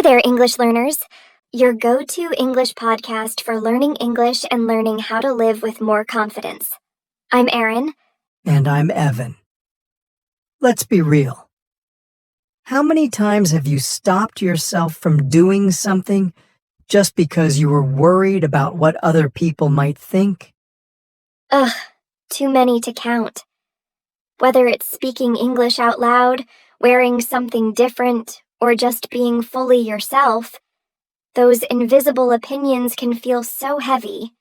there, English learners! Your go-to English podcast for learning English and learning how to live with more confidence. I'm Erin. And I'm Evan. Let's be real. How many times have you stopped yourself from doing something just because you were worried about what other people might think? Ugh, too many to count. Whether it's speaking English out loud, wearing something different, or just being fully yourself, those invisible opinions can feel so heavy.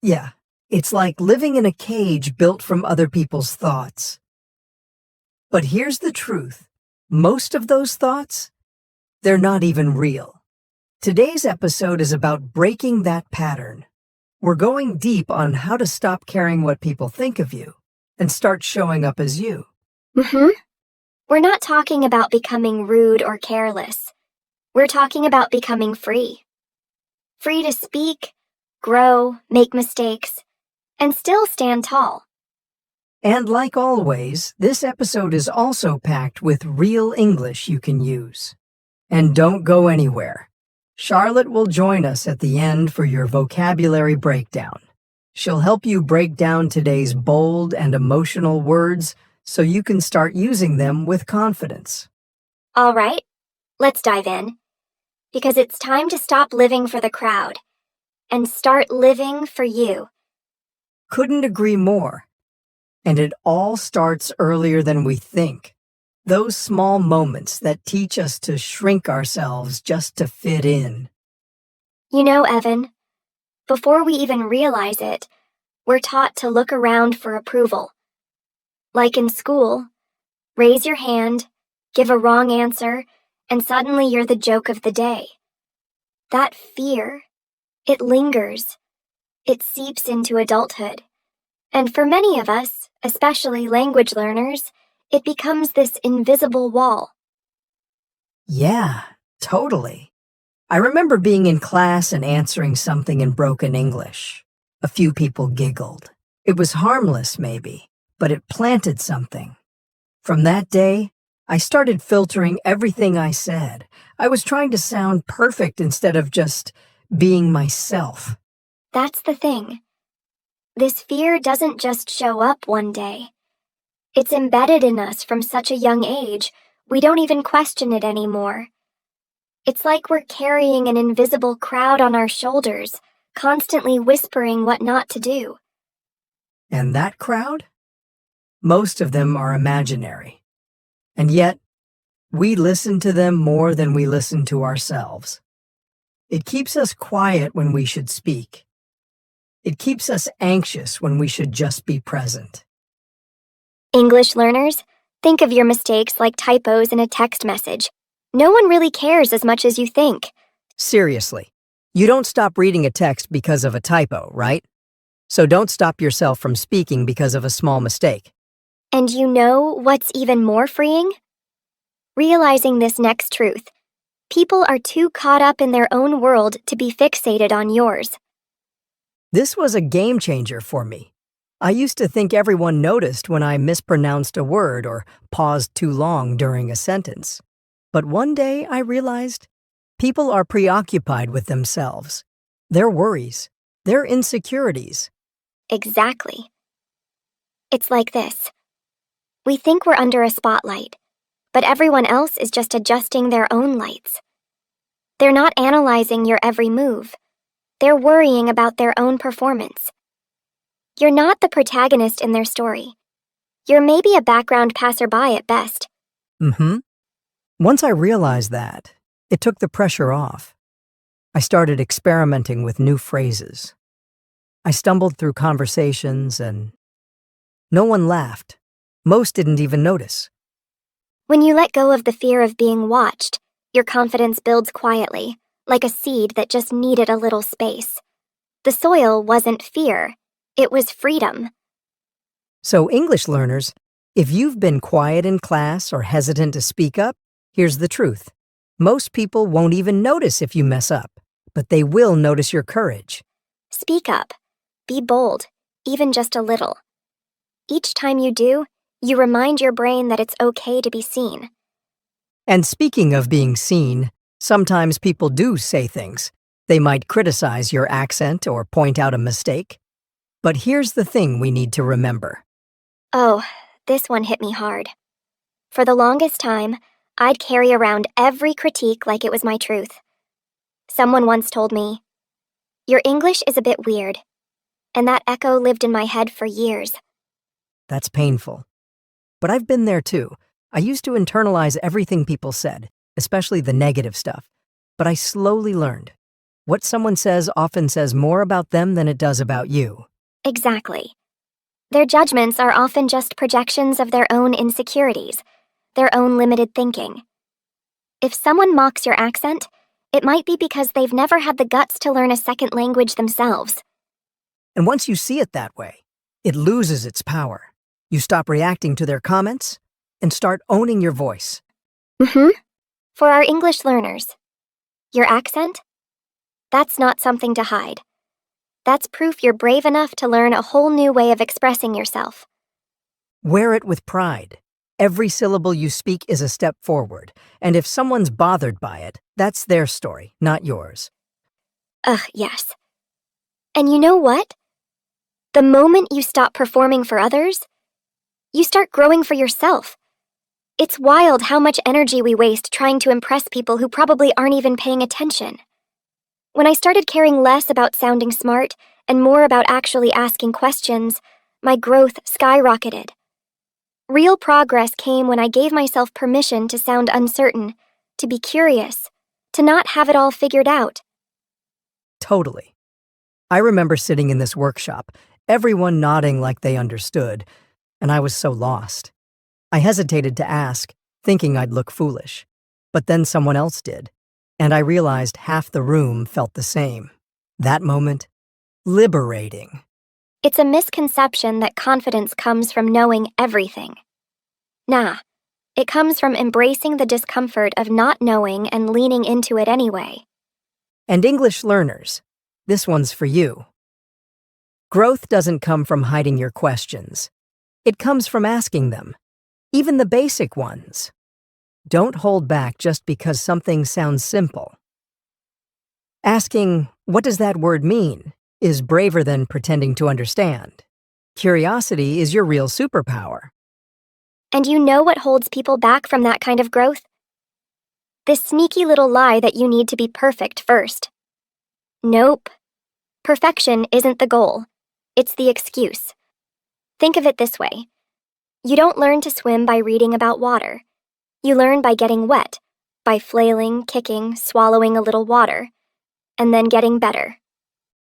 Yeah, it's like living in a cage built from other people's thoughts. But here's the truth. Most of those thoughts, they're not even real. Today's episode is about breaking that pattern. We're going deep on how to stop caring what people think of you and start showing up as you. We're not talking about becoming rude or careless. We're talking about becoming free. Free to speak, grow, make mistakes, and still stand tall. And like always, this episode is also packed with real English you can use. And don't go anywhere. Charlotte will join us at the end for your vocabulary breakdown. She'll help you break down today's bold and emotional words so you can start using them with confidence. All right, let's dive in. Because it's time to stop living for the crowd and start living for you. Couldn't agree more. And it all starts earlier than we think. Those small moments that teach us to shrink ourselves just to fit in. You know, Evan, before we even realize it, we're taught to look around for approval. Like in school, raise your hand, give a wrong answer, and suddenly you're the joke of the day. That fear, it lingers. It seeps into adulthood. And for many of us, especially language learners, it becomes this invisible wall. Yeah, totally. I remember being in class and answering something in broken English. A few people giggled. It was harmless, maybe, but it planted something. From that day, I started filtering everything I said. I was trying to sound perfect instead of just being myself. That's the thing. This fear doesn't just show up one day. It's embedded in us from such a young age, we don't even question it anymore. It's like we're carrying an invisible crowd on our shoulders, constantly whispering what not to do. And that crowd? Most of them are imaginary. And yet, we listen to them more than we listen to ourselves. It keeps us quiet when we should speak. It keeps us anxious when we should just be present. English learners, think of your mistakes like typos in a text message. No one really cares as much as you think. Seriously, you don't stop reading a text because of a typo, right? So don't stop yourself from speaking because of a small mistake. And you know what's even more freeing? Realizing this next truth. People are too caught up in their own world to be fixated on yours. This was a game changer for me. I used to think everyone noticed when I mispronounced a word or paused too long during a sentence. But one day I realized people are preoccupied with themselves, their worries, their insecurities. Exactly. It's like this. We think we're under a spotlight, but everyone else is just adjusting their own lights. They're not analyzing your every move. They're worrying about their own performance. You're not the protagonist in their story. You're maybe a background passerby at best. Once I realized that, it took the pressure off. I started experimenting with new phrases. I stumbled through conversations and no one laughed. Most didn't even notice. When you let go of the fear of being watched, your confidence builds quietly, like a seed that just needed a little space. The soil wasn't fear, it was freedom. So English learners, if you've been quiet in class or hesitant to speak up, here's the truth. Most people won't even notice if you mess up, but they will notice your courage. Speak up. Be bold, even just a little. Each time you do, you remind your brain that it's okay to be seen. And speaking of being seen, Sometimes people do say things. They might criticize your accent or point out a mistake. But here's the thing we need to remember. Oh, this one hit me hard. For the longest time, I'd carry around every critique like it was my truth. Someone once told me, "Your English is a bit weird," and that echo lived in my head for years. That's painful. But I've been there too. I used to internalize everything people said, especially the negative stuff. But I slowly learned. What someone says often says more about them than it does about you. Exactly. Their judgments are often just projections of their own insecurities, their own limited thinking. If someone mocks your accent, it might be because they've never had the guts to learn a second language themselves. And once you see it that way, it loses its power. You stop reacting to their comments and start owning your voice. For our English learners, your accent? That's not something to hide. That's proof you're brave enough to learn a whole new way of expressing yourself. Wear it with pride. Every syllable you speak is a step forward, and if someone's bothered by it, that's their story, not yours. Ugh, yes. And you know what? The moment you stop performing for others, you start growing for yourself. It's wild how much energy we waste trying to impress people who probably aren't even paying attention. When I started caring less about sounding smart and more about actually asking questions, my growth skyrocketed. Real progress came when I gave myself permission to sound uncertain, to be curious, to not have it all figured out. Totally. I remember sitting in this workshop, everyone nodding like they understood, and I was so lost. I hesitated to ask, thinking I'd look foolish. But then someone else did, and I realized half the room felt the same. That moment, liberating. It's a misconception that confidence comes from knowing everything. Nah, it comes from embracing the discomfort of not knowing and leaning into it anyway. And English learners, this one's for you. Growth doesn't come from hiding your questions. It comes from asking them, even the basic ones. Don't hold back just because something sounds simple. Asking, "What does that word mean?" is braver than pretending to understand. Curiosity is your real superpower. And you know what holds people back from that kind of growth? This sneaky little lie that you need to be perfect first. Nope. Perfection isn't the goal. It's the excuse. Think of it this way. You don't learn to swim by reading about water. You learn by getting wet, by flailing, kicking, swallowing a little water, and then getting better.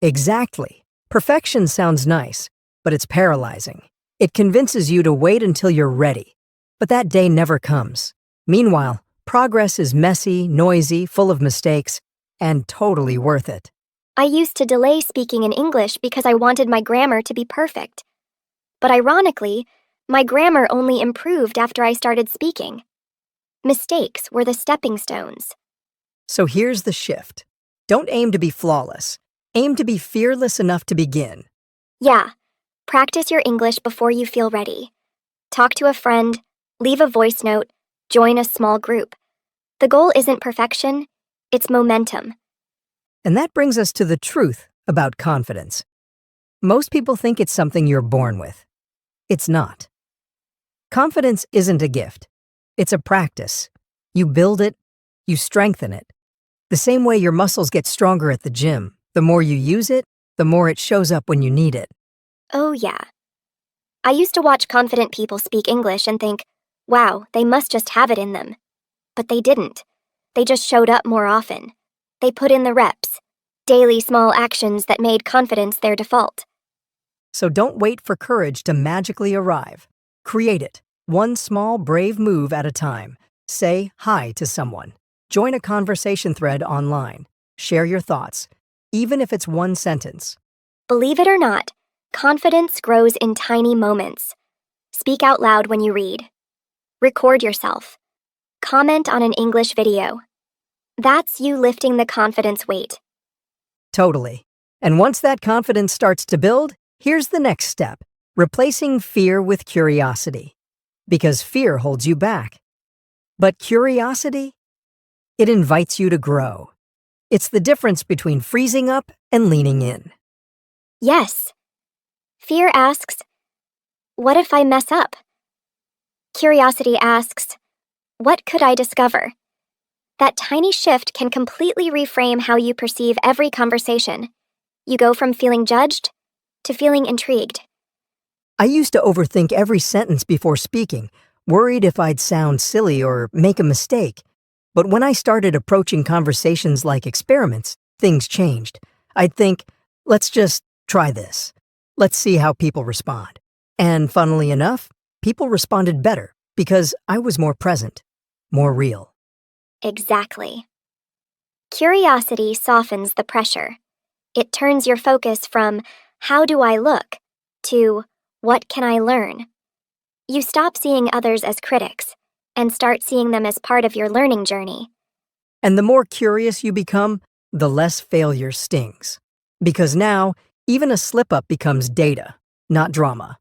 Exactly. Perfection sounds nice, but it's paralyzing. It convinces you to wait until you're ready. But that day never comes. Meanwhile, progress is messy, noisy, full of mistakes, and totally worth it. I used to delay speaking in English because I wanted my grammar to be perfect. But ironically, my grammar only improved after I started speaking. Mistakes were the stepping stones. So here's the shift. Don't aim to be flawless. Aim to be fearless enough to begin. Yeah, practice your English before you feel ready. Talk to a friend, leave a voice note, join a small group. The goal isn't perfection, it's momentum. And that brings us to the truth about confidence. Most people think it's something you're born with. It's not. Confidence isn't a gift. It's a practice. You build it, you strengthen it. The same way your muscles get stronger at the gym, the more you use it, the more it shows up when you need it. Oh yeah. I used to watch confident people speak English and think, wow, they must just have it in them. But they didn't. They just showed up more often. They put in the reps, daily small actions that made confidence their default. So don't wait for courage to magically arrive. Create it, one small, brave move at a time. Say hi to someone. Join a conversation thread online. Share your thoughts, even if it's one sentence. Believe it or not, confidence grows in tiny moments. Speak out loud when you read. Record yourself. Comment on an English video. That's you lifting the confidence weight. Totally. And once that confidence starts to build, here's the next step. Replacing fear with curiosity. Because fear holds you back. But curiosity? It invites you to grow. It's the difference between freezing up and leaning in. Yes. Fear asks, what if I mess up? Curiosity asks, what could I discover? That tiny shift can completely reframe how you perceive every conversation. You go from feeling judged to feeling intrigued. I used to overthink every sentence before speaking, worried if I'd sound silly or make a mistake. But when I started approaching conversations like experiments, things changed. I'd think, let's just try this. Let's see how people respond. And funnily enough, people responded better because I was more present, more real. Exactly. Curiosity softens the pressure. It turns your focus from, how do I look, to, what can I learn? You stop seeing others as critics and start seeing them as part of your learning journey. And the more curious you become, the less failure stings. Because now, even a slip-up becomes data, not drama.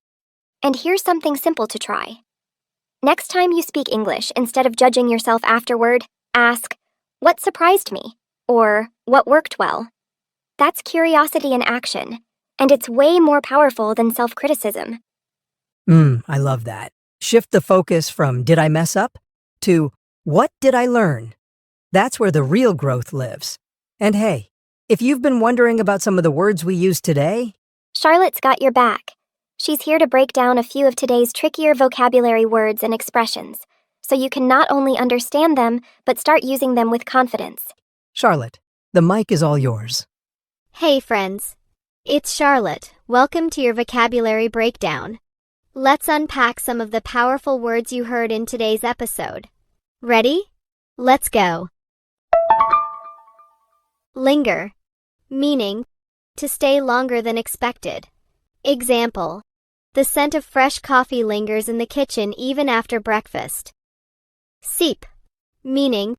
And here's something simple to try. Next time you speak English, instead of judging yourself afterward, ask, what surprised me? Or, what worked well? That's curiosity in action, and it's way more powerful than self-criticism. I love that. Shift the focus from did I mess up to what did I learn? That's where the real growth lives. And hey, if you've been wondering about some of the words we use today, Charlotte's got your back. She's here to break down a few of today's trickier vocabulary words and expressions, so you can not only understand them, but start using them with confidence. Charlotte, the mic is all yours. Hey friends, it's Charlotte. Welcome to your vocabulary breakdown. Let's unpack some of the powerful words you heard in today's episode. Ready? Let's go. Linger, meaning to stay longer than expected. Example, the scent of fresh coffee lingers in the kitchen even after breakfast. Seep, meaning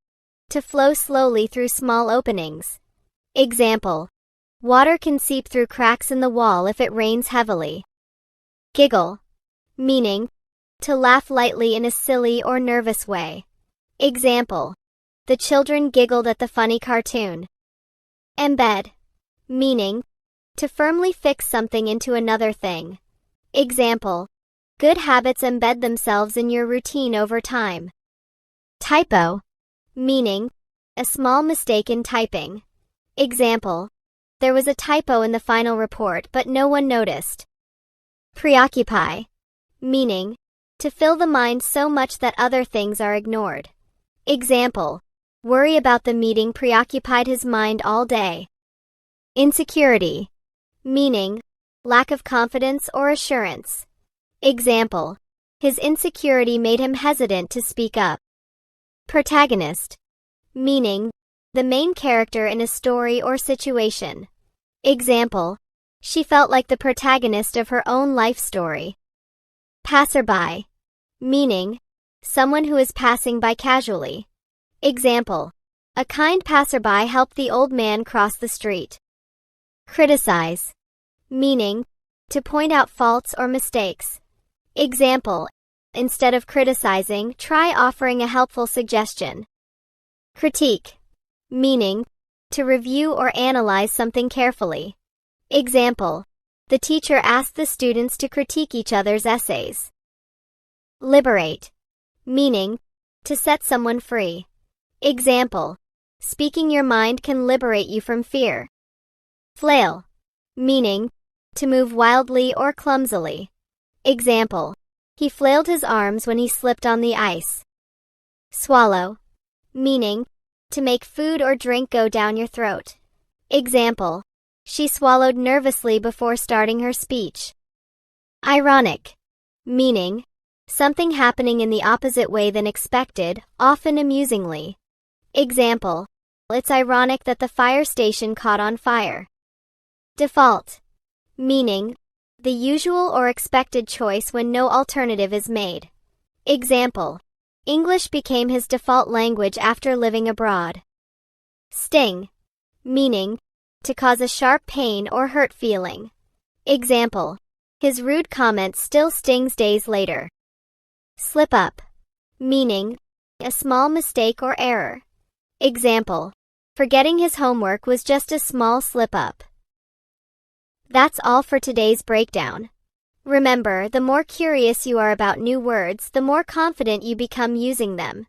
to flow slowly through small openings. Example, water can seep through cracks in the wall if it rains heavily. Giggle, meaning to laugh lightly in a silly or nervous way. Example, the children giggled at the funny cartoon. Embed, meaning to firmly fix something into another thing. Example, good habits embed themselves in your routine over time. Typo, meaning a small mistake in typing. Example, there was a typo in the final report but no one noticed. Preoccupy, meaning to fill the mind so much that other things are ignored. Example, worry about the meeting preoccupied his mind all day. Insecurity, meaning lack of confidence or assurance. Example, his insecurity made him hesitant to speak up. Protagonist, meaning the main character in a story or situation. Example, she felt like the protagonist of her own life story. Passerby, meaning someone who is passing by casually. Example, a kind passerby helped the old man cross the street. Criticize, meaning to point out faults or mistakes. Example, instead of criticizing, try offering a helpful suggestion. Critique, meaning to review or analyze something carefully. Example, the teacher asked the students to critique each other's essays. Liberate, meaning to set someone free. Example, speaking your mind can liberate you from fear. Flail, meaning to move wildly or clumsily. Example, he flailed his arms when he slipped on the ice. Swallow, meaning to make food or drink go down your throat. Example, she swallowed nervously before starting her speech. Ironic, meaning something happening in the opposite way than expected, often amusingly. Example, it's ironic that the fire station caught on fire. Default, meaning the usual or expected choice when no alternative is made. Example, English became his default language after living abroad. Sting, meaning to cause a sharp pain or hurt feeling. Example, his rude comment still stings days later. Slip up, meaning a small mistake or error. Example: forgetting his homework was just a small slip-up. That's all for today's breakdown. Remember, the more curious you are about new words, the more confident you become using them.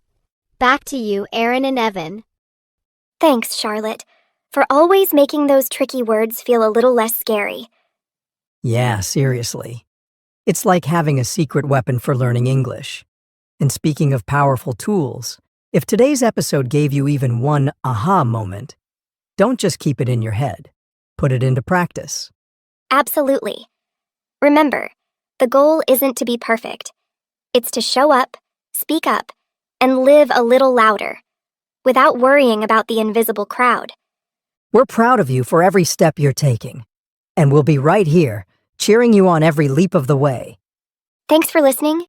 Back to you, Aaron and Evan. Thanks, Charlotte, for always making those tricky words feel a little less scary. Yeah, seriously. It's like having a secret weapon for learning English. And speaking of powerful tools, if today's episode gave you even one aha moment, don't just keep it in your head. Put it into practice. Absolutely. Remember, the goal isn't to be perfect. It's to show up, speak up, and live a little louder, without worrying about the invisible crowd. We're proud of you for every step you're taking, and we'll be right here, cheering you on every leap of the way. Thanks for listening,